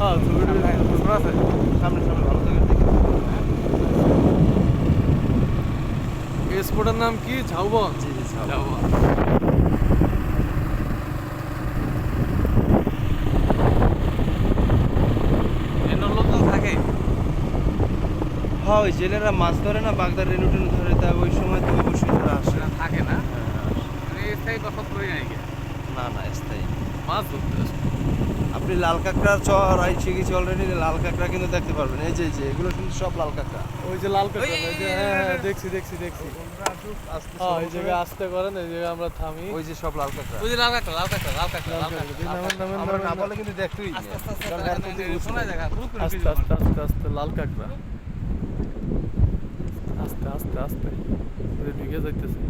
হ্যাঁ ছবি আছে সামনে সামনে ভালো জায়গা থেকে। এই স্পটের নাম কি? ঝাউবন। জি জি ঝাউবন। এর লোক থাকে। হ্যাঁ ওই জেলেরা মাছ ধরে না, বাগদার রেনু টেনু ধরে, তা ওই সময় তো অবশ্যই তারা আসে। থাকে না হ্যাঁ, স্থায়ী বসত করে নাই না না স্থায়ী। মাছ ধরতে আসে। আপনি লাল কাঁকড়ার চর আইসে গেছি অলরেডি, লাল কাঁকড়া কিন্তু দেখতে পারবেন। এই যে এগুলো কিন্তু সব লাল কাঁকড়া। ওই যে লাল কাঁকড়া, ওই যে হ্যাঁ দেখছি আস্তে হ্যাঁ এই জায়গায় আসতে করেন, এই জায়গায় আমরা থামি। ওই যে সব লাল কাঁকড়া। ওই যে লাল কাঁকড়া লাল কাঁকড়া লাল কাঁকড়া লাল কাঁকড়া আমরা না বলে কিন্তু দেখতেই আস্তে না। আস্তে আস্তে কারণ এত দিন বুঝতে শোনা পারি। জায়গা আস্তে আস্তে আস্তে আস্তে লাল কাঁকড়া আস্তে আস্তে আস্তে ঢুকে যাইতেছে।